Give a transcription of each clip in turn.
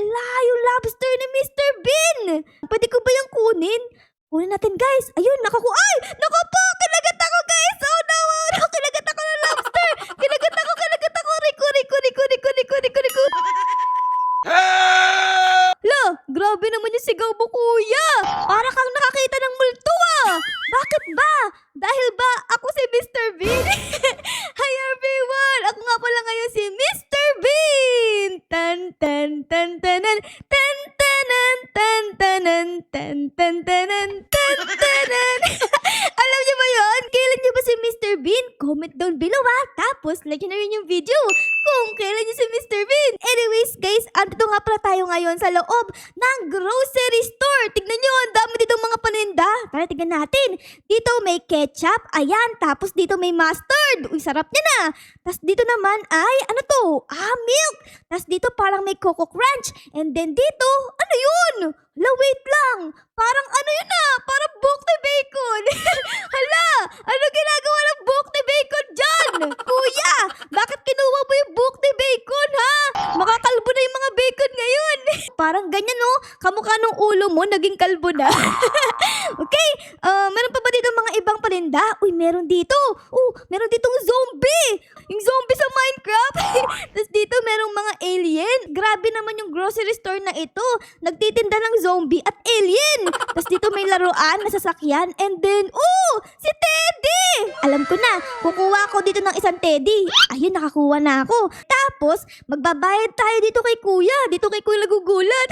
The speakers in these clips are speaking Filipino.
Hala, yung lobster ni Mr. Bean! Pwede ko ba yung kunin? Kunin natin, guys. Ayun, Ay! Naku po! Kinagat ako, guys! Oh, no! Kinagat ako ng lobster! Kinagat ako! Rico! Lo, grabe naman yung sigaw mo, kuya! Para kang nakakita ng multo, ah! Bakit ba? Dahil ba ako si Mr. Bean? Hi, everyone! Ako nga pala ngayon si Mr. Bean! Tan tan tan tanan tan tanan tan tanan tan tan tanan tan tanan. Alam niyo ba yun? Kailan niyo ba si Mr. Bean? Comment down below, ah! Tapos, like nyo na rin yung video kung kailan niyo si Mr. Bean. Anyways, guys, andito nga pala tayo ngayon sa loob ng grocery store. Tignan nyo, ang dami dito mga paninda. Tara, tignan natin. Dito may ketchup, ayan. Tapos dito may mustard. Uy, sarap niya na. Tapos dito naman ay, ano to? Milk. Tapos dito parang may Coco Crunch. And then dito, ano yun? Hala, wait lang. Parang ano yun ah? Parang buhok ni bacon. Hala, ano ginagawa ng buhok ni bacon dyan? Kuya, bakit kinuha mo yung buhok ni bacon, ha? Makakalbo na yung mga bacon ngayon. Parang ganyan, no? Kamukha nung ulo mo, naging kalbo na. Okay, meron pa ba dito mga ibang paninda? Uy, meron dito. Meron ditong zombie. Yung zombie sa Minecraft. Tapos dito merong mga alien. Grabe naman yung grocery store na ito. Nagtitinda ng zombie at alien. Tapos dito may laruan na sasakyan. And then, si Teddy! Alam ko na, kukuha ako dito ng isang Teddy. Ayun, nakakuha na ako. Tapos, magbabayad tayo dito kay Kuya. Dito kay Kuya Nagugulat.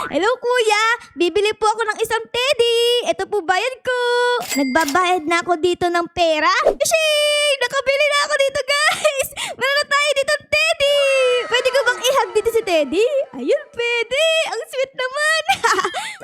Hello, Kuya. Bibili po ako ng isang Teddy. Ito po bayad ko. Nagbabayad na ako dito ng pera. Shing! Nakabili na ako dito, guys. Meron na tayo dito ng Teddy. Pwede ko bang i-hug dito si Teddy? Ayun, pwede. Ang sweet naman.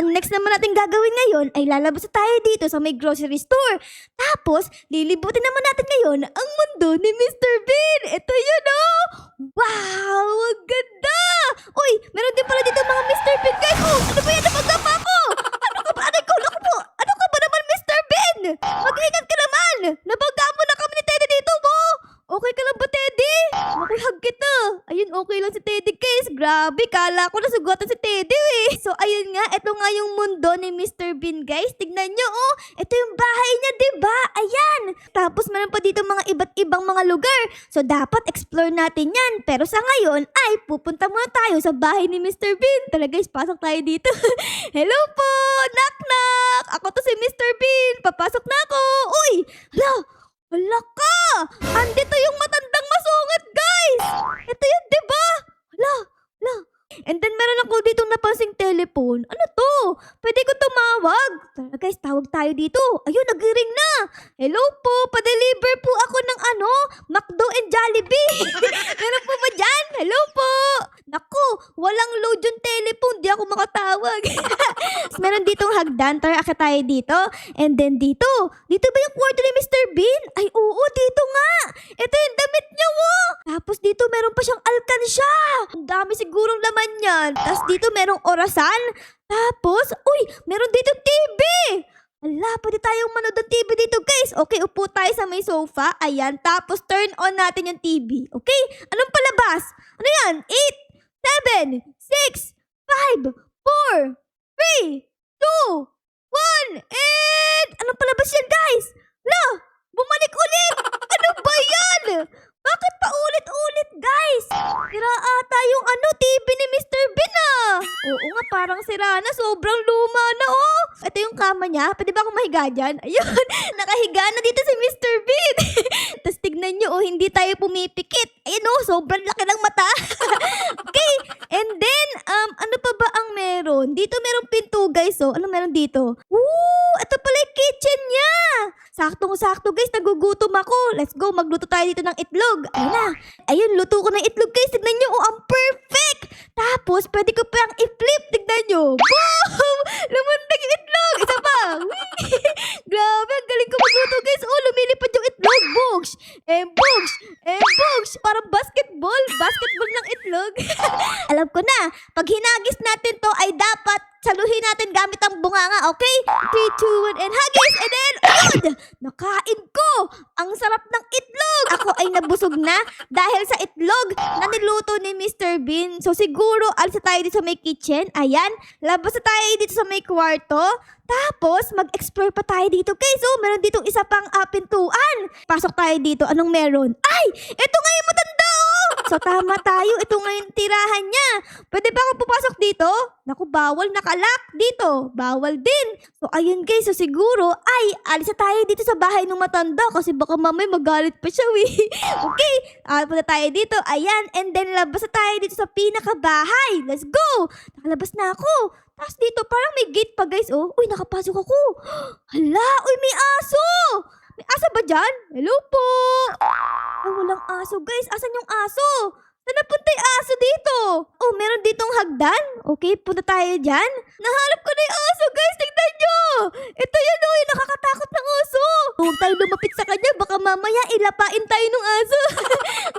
Ang next naman natin gagawin ngayon ay lalabas na tayo dito sa may grocery store. Tapos, lilibutin naman natin ngayon ang mundo ni Mr. Bean. Ito yun, oh! Wow! Ang ganda! Uy, meron din pala dito mga Mr. Bean, guys. Ano ba yan? Napagkapa ko! Ano ka ba? Aray ko, naku po! Ano ka ba naman, Mr. Bean? Mag-ingat ka naman! Napagkamo na kami ni Teddy dito mo! Okay ka lang ba, Teddy? Makihag kita. Ayun, okay lang si Teddy, guys. Grabe, kala ko nasugatan si Teddy, eh. So, ayun nga, ito nga yung mundo ni Mr. Bean, guys. Tignan nyo, oh. Ito yung bahay niya, diba? Ayan. Tapos, meron pa dito mga iba't ibang mga lugar. So, dapat explore natin yan. Pero sa ngayon, ay pupunta muna tayo sa bahay ni Mr. Bean. Tara, guys, pasok tayo dito. Hello po! Knock, knock! Ako to si Mr. Bean. Papasok na ako. Uy! Hala ka! Andito yung matandang masungit, guys! Ito yun, diba? Hala. And then meron ako dito napansing telephone. Ano to? Pwede ko tumawag? Tara, guys, tawag tayo dito. Ayun, nag-ring na. Hello po, pa-deliver po ako ng McDo and Jollibee. Meron po ba dyan? Hello po. Naku, walang load yung telephone. Di ako makatawag. Meron ditong hagdan. Tara, akit tayo dito. And then dito. Dito ba yung kwarto ni Mr. Bean? Ay, oo, dito nga. Ito yung damit niya, oh. Tapos dito meron pa siyang alkansya. Ang dami sigurong laman yan. Tapos dito merong orasan. Tapos, meron dito TV. Ala, pwede tayong manood ng TV dito, guys. Okay, upo tayo sa may sofa. Ayan, tapos turn on natin yung TV. Okay? Anong palabas? Ano yan? 8, 7, 6, 5, 4, 3, 2, 1, and... Anong palabas yan, guys? La, bumalik ulit. Ano ba yan? Bakit pa ulit-ulit, guys? Sira ata yung TV ni Mr. Bean, ah. Oo nga, parang sira na. Sobrang luma na, oh. Ito yung kama niya. Pwede ba akong mahiga dyan? Ayun, nakahiga na dito si Mr. Bean. Tapos tignan nyo, hindi tayo pumipikit. Ayun, oh, sobrang laki ng mata. Okay, and then, ano pa ba ang meron? Dito merong pinto, guys, oh. Ano meron dito? Ito pala yung kitchen niya. Saktong-sakto, guys. Nagugutom ako. Let's go. Magluto tayo dito ng itlog. Ayun na. Ayun, luto ko ng itlog, guys. Tignan nyo. Ang perfect. Tapos, pwede ko pang i-flip. Tignan nyo. Boom! Lumundag yung itlog. Isa pa. Grabe, ang galing ko magluto, guys. Lumilipad yung itlog. Books. Books. Parang basketball. Basketball ng itlog. Alam ko na. Pag hinagis natin to, ay dapat saluhin natin gamit ang bunganga, okay? 3, 2, 1, and huggies! And then, ayun! Nakain ko! Ang sarap ng itlog! Ako ay nabusog na dahil sa itlog na niluto ni Mr. Bean. So, siguro, alis na tayo dito sa may kitchen. Ayan. Labas na tayo dito sa may kwarto. Tapos, mag-explore pa tayo dito, guys. So, meron ditong isa pang pintuan. Pasok tayo dito. Anong meron? Ay! Ito nga yung matanda, oh! So, tama tayo. Ito nga yung tirahan niya. Pwede ba ako pupasok dito? Naku, bawal. Nakalock dito. Bawal din. So, ayun, guys. So, siguro, ay, alis na tayo dito sa bahay ng matanda kasi baka mamay magalit pa siya, Okay. Punta tayo dito. Ayan. And then, labas na tayo dito sa pinakabahay. Let's go! Nakalabas na ako. Tapos dito, parang may gate pa, guys. Oh, uy, nakapasok ako. Hala, uy, may aso! May aso ba dyan? Hello po! Ay, walang aso, guys. Asan yung aso? Saan napunta yung aso dito? Oh, meron ditong hagdan. Okay, punta tayo dyan. Nahanap ko na yung aso, guys. Tignan nyo! Ito yun, oh, yung nakakatakot ng aso. Huwag tayo lumapit sa kanya. Baka mamaya ilapain tayo ng aso.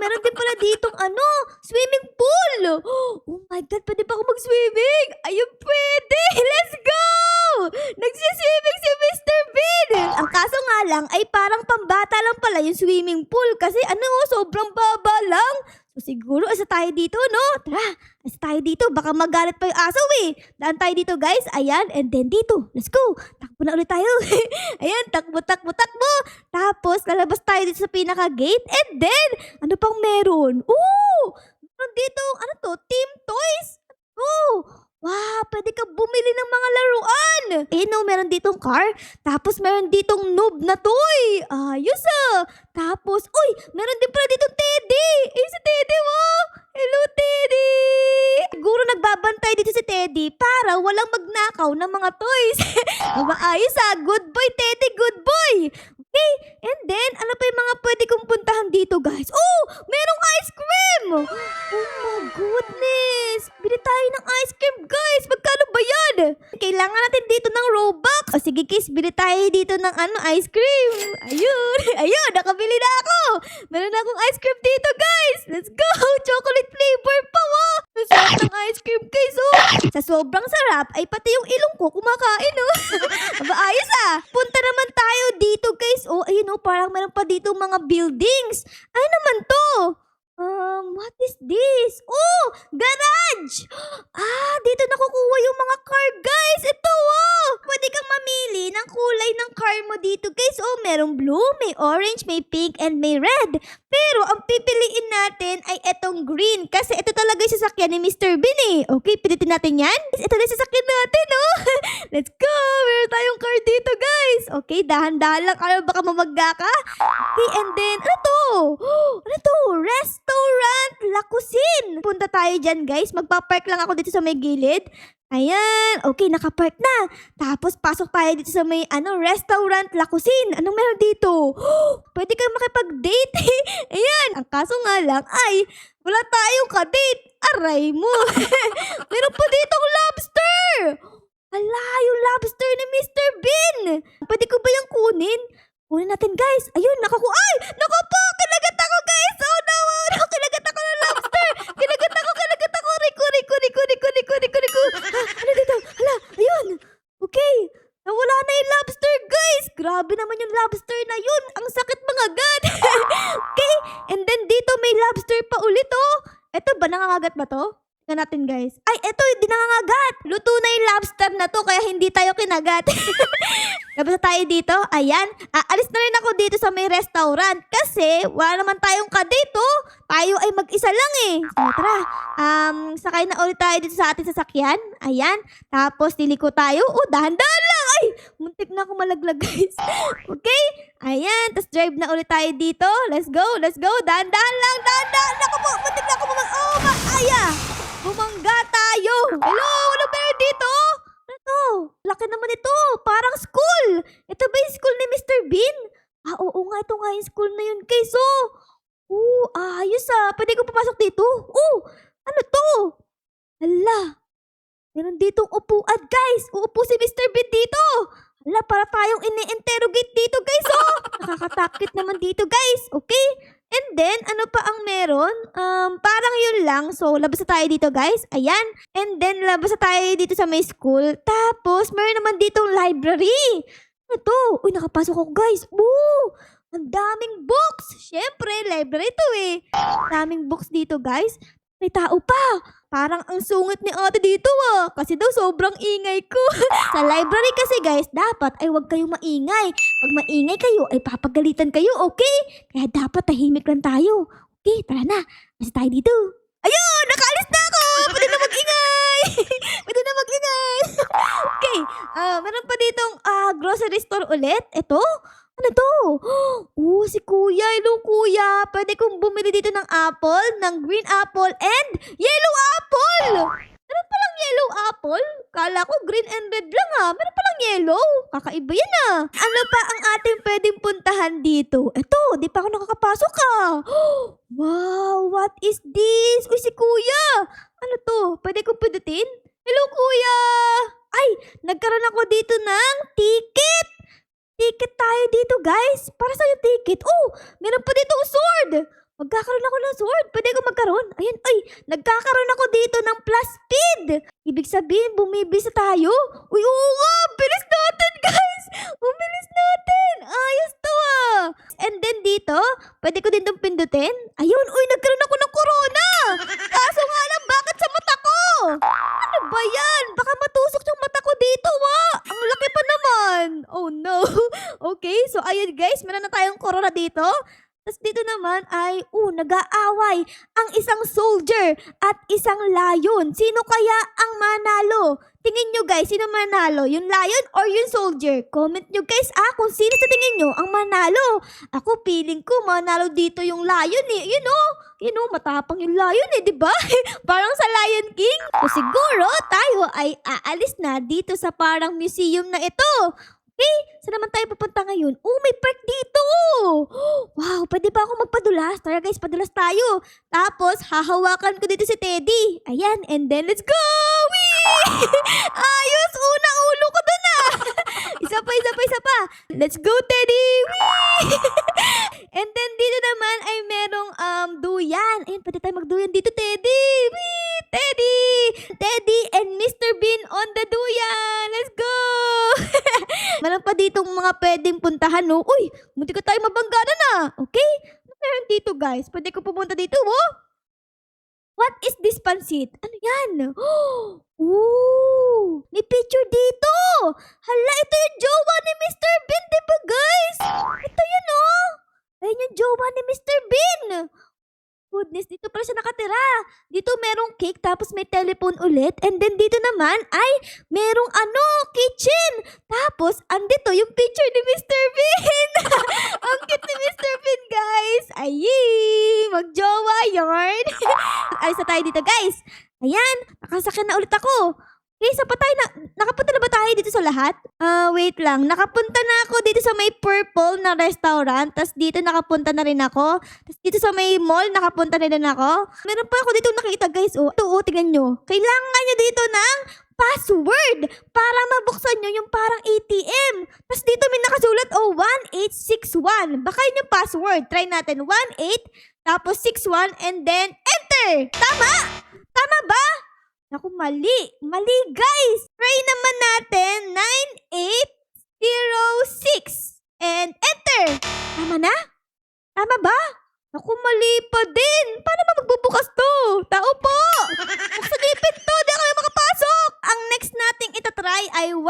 Meron din pala ditong, swimming pool. Oh my God, pwede pa ako mag-swimming? Ayun, pwede. Let's go! Nagsiswimming si Mr. Bean. Ang kaso nga lang ay parang pambata lang pala yung swimming pool kasi sobrang baba lang. So siguro asa tayo dito, no? Tara, asa tayo dito. Baka magalit pa yung aso, Daan tayo dito, guys. Ayan, and then dito. Let's go. Takbo na ulit tayo. Ayan, takbo. Tapos, lalabas tayo dito sa pinaka-gate. And then, ano pang meron? Oh! Meron dito, Team Toys. Oh! Wow, pwede ka bumili ng mga laruan. Meron ditong car. Tapos meron ditong noob na toy. Ayos Tapos, uy, meron din pala ditong teddy. Si Teddy mo. Hello, Teddy. Siguro nagbabantay dito si Teddy para walang magnakaw ng mga toys. Maayos Good boy, Teddy. Good boy. Okay, and then, ano pa yung mga pwede kong puntahan dito, guys? Oh, merong ice cream! Oh my goodness! Bili tayo ng ice cream, guys! Magkano ba yan? Kailangan natin dito ng Robux. O sige, guys, bili tayo dito ng ice cream. Ayun, ayun, nakabili na ako. Meron na akong ice cream dito, guys. Let's go! Chocolate flavor pa, Ang sarap ng ice cream, guys, Sa sobrang sarap, ay pati yung ilong ko kumakain, Ayos, Punta naman tayo dito, guys. Oh, ayun, parang meron pa dito mga buildings. Ano naman to? What is this? Oh, garage! Dito nakukuha yung mga car, guys. Ito, pwede kang mamili ng kulay ng car mo dito, guys. Oh, merong blue, may orange, may pink, and may red. Pero, ang pipiliin natin ay etong green. Kasi ito talaga yung sasakyan ni Mr. Bean, Okay, pilitin natin yan. Ito na yung sasakyan natin, Let's go! Meron tayong car dito, guys. Okay, dahan-dahan lang. Baka mamagga ka. Okay, and then, ano to? Ano to? Restaurant La Cuisine. Punta tayo dyan, guys. Magpapark lang ako dito sa may gilid. Ayan. Okay, nakapark na. Tapos, pasok tayo dito sa may, Restaurant La Cuisine. Anong meron dito? Pwede kang makipag-date. Ayan. Ang kaso nga lang ay, wala tayong ka-date. Aray mo. Meron pa ditong lobster. Hala, yung lobster ni Mr. Bean. Pwede ko ba yung kunin? Kunin natin, guys. Ayun, Naku po! Kinagat ako, guys! Oh, no! Kinagat ako ng lobster! Kinagat ako! Rico! Ano dito? Hala, ayun! Okay, nawala na yung lobster, guys! Grabe naman yung lobster na yun! Ang sakit mga agad! Okay, and then dito may lobster pa ulit, Eto ba, nangangagat ba to? Tingnan natin, guys. Ay, eto, hindi nangangagat. Luto na yung lobster na to, kaya hindi tayo kinagat. Labas na tayo dito. Ayan. Aalis na rin ako dito sa may restaurant. Kasi, wala naman tayong kadate, Tayo ay mag-isa lang, So, tara. Sakay na ulit tayo dito sa ating sasakyan. Ayan. Tapos, liliko tayo. Oh, dahan-dahan lang. Ay, muntik na ako malaglag, guys. Okay. Ayan. Tapos, drive na ulit tayo dito. Let's go. Dahan-dahan lang. Naku po, muntik na ako maaya. Bumangga tayo! Hello! Ano meron dito? Ano to? Laki naman ito! Parang school! Ito ba yung school ni Mr. Bean? Oo nga. Ito nga yung school na yun, guys, ayos, Pwede ko papasok dito? Ano to? Hala! Meron ditong upuan, guys! Uupo si Mr. Bean dito! Hala, para tayong ini-interrogate dito, guys, Nakakatakit naman dito, guys! Okay? And then, ano pa ang meron? Parang yun lang. So, labas na tayo dito, guys. Ayan. And then, labas na tayo dito sa may school. Tapos, meron naman ditong library. Ano to? Uy, nakapasok ako, guys. Woo! Ang daming books. Syempre, library to eh. Daming books dito, guys. May tao pa. Parang ang sungit ni ate dito ah. Kasi daw sobrang ingay ko. Sa library kasi guys, dapat ay huwag kayong maingay. Pag maingay kayo, ay papagalitan kayo, okay? Kaya dapat tahimik lang tayo. Okay, tara na. Nasa tayo dito. Ayun! Nakaalis na ako! Pwede na mag-ingay! Pwede na mag-ingay! Okay, meron pa ditong grocery store ulit. Ito? Ano to? Oh, si kuya. Hello, kuya. Pwede kong bumili dito ng apple, ng green apple, and yellow apple! Meron palang yellow apple? Kala ko green and red lang Meron palang yellow. Kakaiba yan Ano pa ang ating pwedeng puntahan dito? Eto, di pa ako nakakapasok Wow, what is this? Uy, si kuya. Ano to? Pwede kong pindutin? Hello, kuya. Ay, nagkaroon ako dito ng ticket. Ticket tayo dito, guys. Para sa'yo ticket. Oh, meron pa dito sword. Magkakaroon ako ng sword. Pwede ko magkaroon? Ayan, ay, nagkakaroon ako dito ng plus speed. Ibig sabihin, bumibilis na tayo. Uy, oo nga, bilis natin, guys. Bumilis natin. Ayos to And then dito, pwede ko din itong pindutin. Ayun, uy, nagkaroon ako ng corona. Kaso nga lang, bakit sa mata ko? Ano ba yan? Baka matusok yung mata ko dito, Ang laki pa naman. Oh, no. Okay, so ayun guys, meron na tayong corona dito. Tapos dito naman ay, nag-aaway ang isang soldier at isang lion. Sino kaya ang manalo? Tingin nyo guys, sino manalo? Yung lion or yung soldier? Comment nyo guys kung sino sa tingin nyo ang manalo. Ako feeling ko manalo dito yung lion You know, matapang yung lion di ba? Parang sa Lion King. So siguro tayo ay aalis na dito sa parang museum na ito. Okay, saan naman tayo pupunta ngayon? May park dito! Wow, pwede ba ako magpadulas? Tara guys, padulas tayo. Tapos, hahawakan ko dito si Teddy. Ayan, and then let's go! Whee! Ayos! Unang ulo ko dun isa pa. Let's go, Teddy! Whee! And then, dito naman ay merong duyan. Ayan, pwede tayo magduyan dito, Teddy! Whee! Teddy and Mr. Bean on the duyan! Let's go! Meron pa ditong mga pwedeng puntahan, Uy, munti ka tayo mabangganan Okay? Ano meron dito, guys? Pwede ko pumunta dito, What is this pansit? Ano yan? May picture dito! Hala, ito yung jowa ni Mr. Bean, diba, guys? Ito yan, Ayan yung jowa ni Mr. Bean. Goodness, dito pala siya nakatira. Dito merong cake, tapos may telephone ulit. And then dito naman ay merong kitchen. Tapos, andito yung picture ni Mr. Bean. Ang cute ni Mr. Bean, guys. Ayy, magjowa yarn. Alis na tayo dito, guys. Ayan, nakasakyan na ulit ako. Okay, so nakapunta na ba tayo dito sa lahat? Wait lang. Nakapunta na ako dito sa may purple na restaurant. Tapos dito nakapunta na rin ako. Tapos dito sa may mall, nakapunta na rin ako. Meron pa ako dito nakita, guys. Ito, tingnan nyo. Kailangan nyo dito ng password para mabuksan nyo yung parang ATM. Tapos dito may nakasulat, 1861. Baka yun yung password. Try natin. 18, tapos 61, and then enter! Tama! Tama ba? Naku, mali. Mali, guys. Try naman natin. 9806. And enter. Tama na? Tama ba? Naku, mali pa din. Paano ba magbubukas to? Tao po. Buksan yung pinto. Di ako makapasok. Ang next nating itatry ay 1,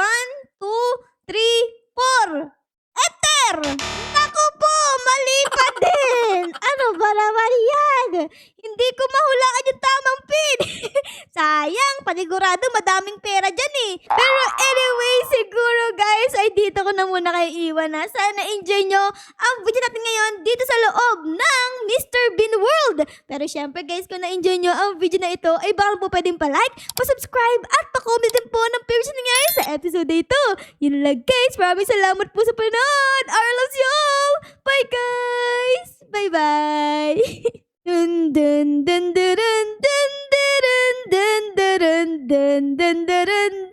2, 3, 4. Enter. Naku po, mali pa din. Ano ba naman yan? Hindi ko mahulaan yung tamang pin. Sayang, panigurado madaming pera dyan Pero anyway, siguro guys, ay dito ko na muna kayo iwan Sana enjoy nyo ang video natin ngayon dito sa loob ng Mr. Bean World. Pero syempre guys, kung na-enjoy nyo ang video na ito, ay baka po pwedeng pa-like, pa-subscribe, at pa-comment din po ng previous nangyari sa episode na ito. Yun lang guys, maraming salamat po sa panood. I love you all. Bye guys. Bye-bye. Dun dun dun dun dun dun dun dun dun dun dun dun dun